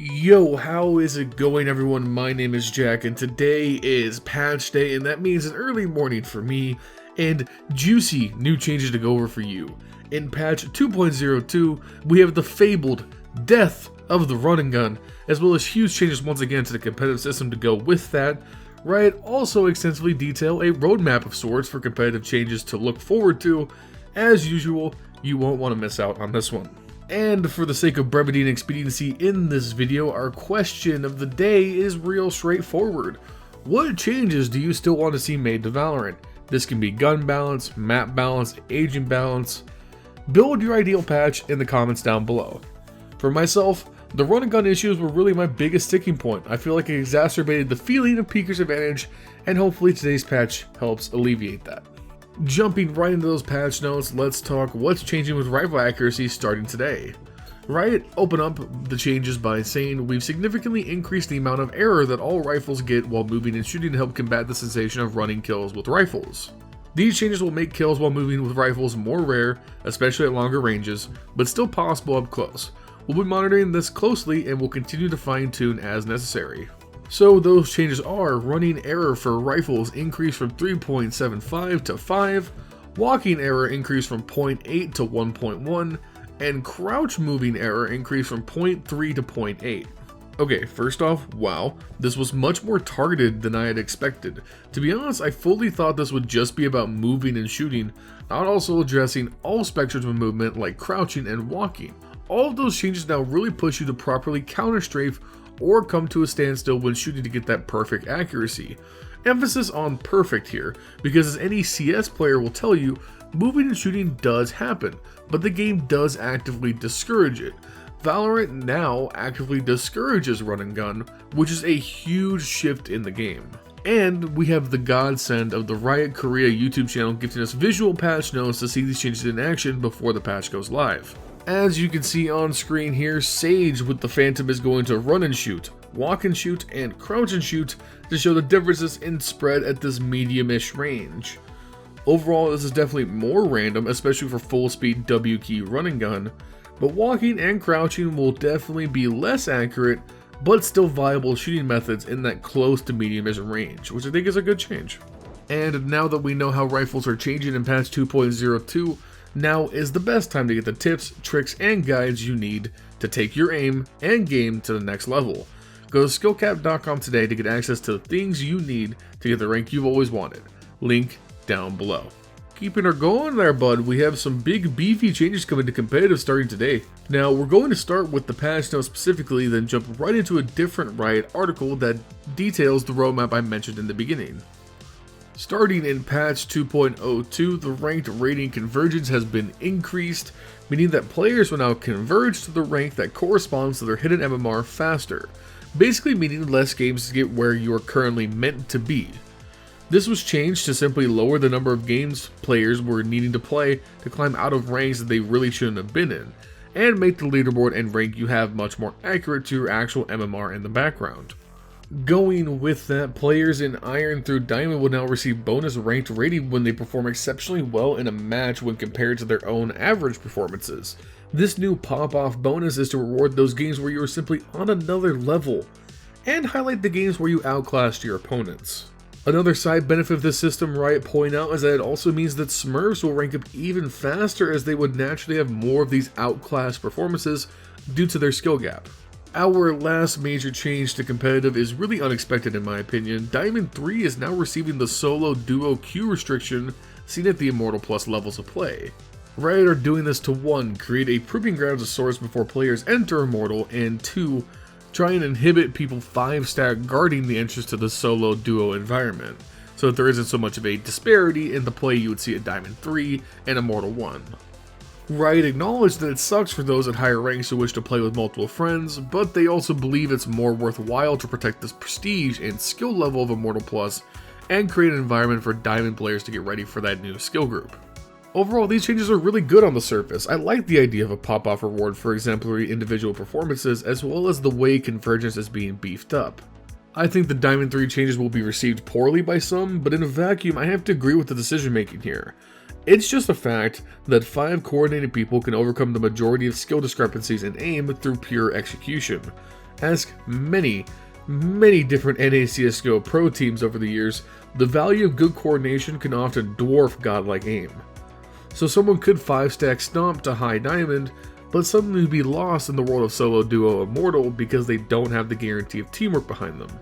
Yo, how is it going, everyone? My name is Jack, and today is patch day, and that means an early morning for me, and juicy new changes to go over for you. In patch 2.02, we have the fabled death of the run and gun, as well as huge changes once again to the competitive system to go with that. Riot also extensively detail a roadmap of sorts for competitive changes to look forward to. As usual, you won't want to miss out on this one. And for the sake of brevity and expediency in this video, our question of the day is real straightforward. What changes do you still want to see made to Valorant? This can be gun balance, map balance, aging balance. Build your ideal patch in the comments down below. For myself, the run and gun issues were really my biggest sticking point. I feel like it exacerbated the feeling of Peeker's advantage, and hopefully today's patch helps alleviate that. Jumping right into those patch notes, let's talk what's changing with rifle accuracy starting today. Riot open up the changes by saying we've significantly increased the amount of error that all rifles get while moving and shooting to help combat the sensation of running kills with rifles. These changes will make kills while moving with rifles more rare, especially at longer ranges, but still possible up close. We'll be monitoring this closely and will continue to fine tune as necessary. So those changes are: running error for rifles increased from 3.75 to 5, walking error increased from 0.8 to 1.1, and crouch moving error increased from 0.3 to 0.8. Okay, first off, wow, this was much more targeted than I had expected. To be honest, I fully thought this would just be about moving and shooting, not also addressing all spectrums of movement like crouching and walking. All of those changes now really push you to properly counter strafe or come to a standstill when shooting to get that perfect accuracy. Emphasis on perfect here, because as any CS player will tell you, moving and shooting does happen, but the game does actively discourage it. Valorant now actively discourages run and gun, which is a huge shift in the game. And we have the godsend of the Riot Korea YouTube channel gifting us visual patch notes to see these changes in action before the patch goes live. As you can see on screen here, Sage with the Phantom is going to run and shoot, walk and shoot, and crouch and shoot to show the differences in spread at this medium-ish range. Overall, this is definitely more random, especially for full speed W key run and gun, but walking and crouching will definitely be less accurate, but still viable shooting methods in that close to medium-ish range, which I think is a good change. And now that we know how rifles are changing in patch 2.02, now is the best time to get the tips, tricks, and guides you need to take your aim and game to the next level. Go to SkillCapped.com today to get access to the things you need to get the rank you've always wanted. Link down below. Keeping her going there, bud, we have some big beefy changes coming to competitive starting today. Now, we're going to start with the patch notes specifically, then jump right into a different Riot article that details the roadmap I mentioned in the beginning. Starting in patch 2.02, the ranked rating convergence has been increased, meaning that players will now converge to the rank that corresponds to their hidden MMR faster, basically meaning less games to get where you are currently meant to be. This was changed to simply lower the number of games players were needing to play to climb out of ranks that they really shouldn't have been in, and make the leaderboard and rank you have much more accurate to your actual MMR in the background. Going with that, players in Iron through Diamond will now receive bonus ranked rating when they perform exceptionally well in a match when compared to their own average performances. This new pop-off bonus is to reward those games where you are simply on another level, and highlight the games where you outclassed your opponents. Another side benefit of this system, Riot point out, is that it also means that Smurfs will rank up even faster, as they would naturally have more of these outclassed performances due to their skill gap. Our last major change to competitive is really unexpected in my opinion. Diamond 3 is now receiving the solo duo queue restriction seen at the Immortal Plus levels of play. Riot are doing this to 1. Create a proving grounds of sorts before players enter Immortal, and 2. Try and inhibit people 5-stack guarding the entrance to the solo duo environment, so that there isn't so much of a disparity in the play you would see at Diamond 3 and Immortal 1. Riot acknowledged that it sucks for those at higher ranks who wish to play with multiple friends, but they also believe it's more worthwhile to protect this prestige and skill level of Immortal Plus and create an environment for Diamond players to get ready for that new skill group. Overall, these changes are really good on the surface. I like the idea of a pop-off reward for exemplary individual performances, as well as the way convergence is being beefed up. I think the Diamond 3 changes will be received poorly by some, but in a vacuum I have to agree with the decision making here. It's just a fact that 5 coordinated people can overcome the majority of skill discrepancies in aim through pure execution. Ask many different NA CSGO pro teams over the years, the value of good coordination can often dwarf godlike aim. So someone could 5-stack stomp to high diamond, but suddenly be lost in the world of solo duo immortal because they don't have the guarantee of teamwork behind them.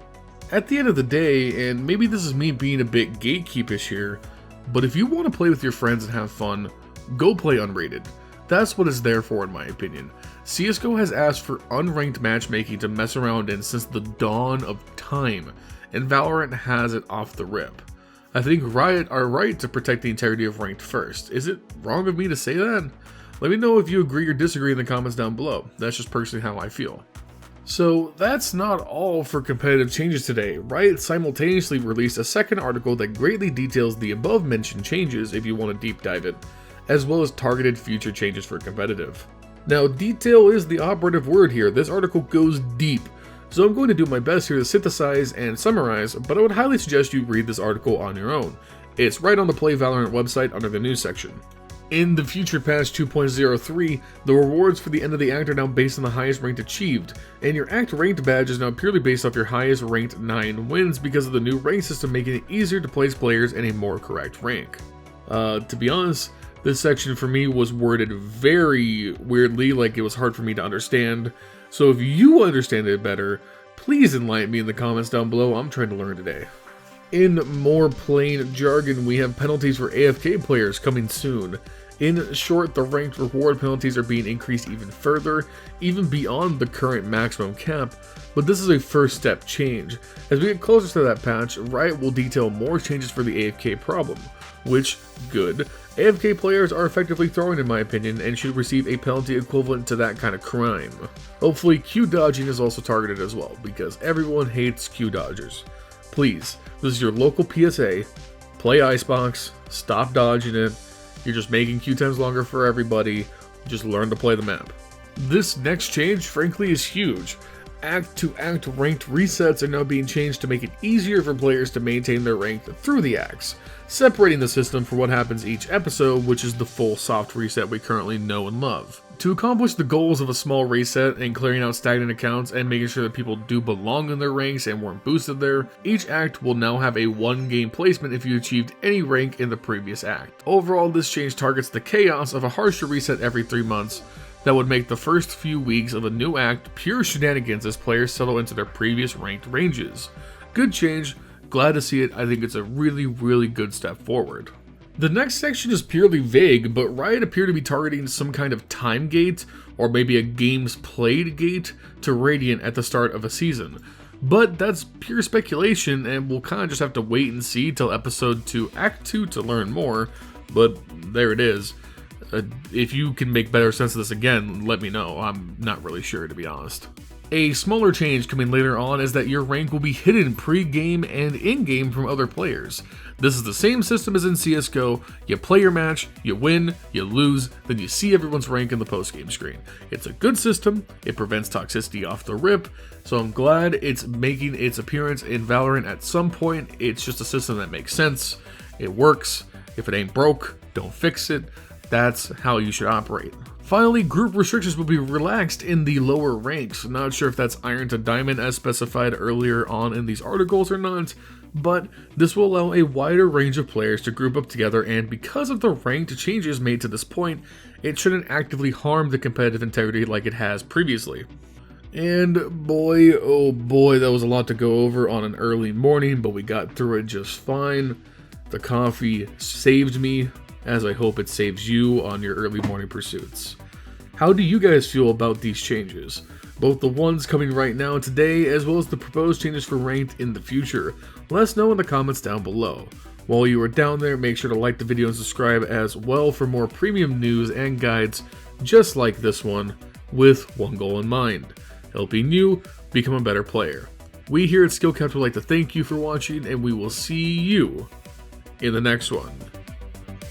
At the end of the day, and maybe this is me being a bit gatekeepish here, but if you want to play with your friends and have fun, go play unrated. That's what it's there for in my opinion. CSGO has asked for unranked matchmaking to mess around in since the dawn of time, and Valorant has it off the rip. I think Riot are right to protect the integrity of ranked first. Is it wrong of me to say that? Let me know if you agree or disagree in the comments down below. That's just personally how I feel. So that's not all for competitive changes today. Riot simultaneously released a second article that greatly details the above mentioned changes if you want to deep dive it, as well as targeted future changes for competitive. Now, detail is the operative word here. This article goes deep, so I'm going to do my best here to synthesize and summarize, but I would highly suggest you read this article on your own. It's right on the Play Valorant website under the news section. In the future patch 2.03, the rewards for the end of the act are now based on the highest rank achieved, and your act ranked badge is now purely based off your highest ranked 9 wins because of the new rank system making it easier to place players in a more correct rank. To be honest, this section for me was worded very weirdly, like it was hard for me to understand, so if you understand it better, please enlighten me in the comments down below. I'm trying to learn today. In more plain jargon, we have penalties for AFK players coming soon. In short, the ranked reward penalties are being increased even further, even beyond the current maximum cap, but this is a first step change. As we get closer to that patch, Riot will detail more changes for the AFK problem, which, good. AFK players are effectively throwing in my opinion and should receive a penalty equivalent to that kind of crime. Hopefully Q dodging is also targeted as well, because everyone hates Q dodgers. Please, this is your local PSA, play Icebox, stop dodging it, you're just making queue times longer for everybody, just learn to play the map. This next change frankly is huge. Act to act ranked resets are now being changed to make it easier for players to maintain their rank through the acts, separating the system for what happens each episode, which is the full soft reset we currently know and love. To accomplish the goals of a small reset and clearing out stagnant accounts and making sure that people do belong in their ranks and weren't boosted there, each act will now have a 1 game placement if you achieved any rank in the previous act. Overall, this change targets the chaos of a harsher reset every 3 months that would make the first few weeks of a new act pure shenanigans as players settle into their previous ranked ranges. Good change, glad to see it. I think it's a really good step forward. The next section is purely vague, but Riot appear to be targeting some kind of time gate, or maybe a games played gate, to Radiant at the start of a season. But that's pure speculation, and we'll kind of just have to wait and see till episode 2 act 2 to learn more, but there it is. If you can make better sense of this again, let me know. I'm not really sure, to be honest. A smaller change coming later on is that your rank will be hidden pre-game and in-game from other players. This is the same system as in CSGO. You play your match, you win, you lose, then you see everyone's rank in the post-game screen. It's a good system, it prevents toxicity off the rip, so I'm glad it's making its appearance in Valorant at some point. It's just a system that makes sense, it works. If it ain't broke, don't fix it. That's how you should operate. Finally, group restrictions will be relaxed in the lower ranks. Not sure if that's Iron to Diamond as specified earlier on in these articles or not, but this will allow a wider range of players to group up together, and because of the ranked changes made to this point, it shouldn't actively harm the competitive integrity like it has previously. And boy, oh boy, that was a lot to go over on an early morning, but we got through it just fine. The coffee saved me, as I hope it saves you on your early morning pursuits. How do you guys feel about these changes? Both the ones coming right now today, as well as the proposed changes for ranked in the future. Let us know in the comments down below. While you are down there, make sure to like the video and subscribe as well for more premium news and guides just like this one, with one goal in mind: helping you become a better player. We here at SkillCapped would like to thank you for watching, and we will see you in the next one.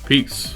Peace.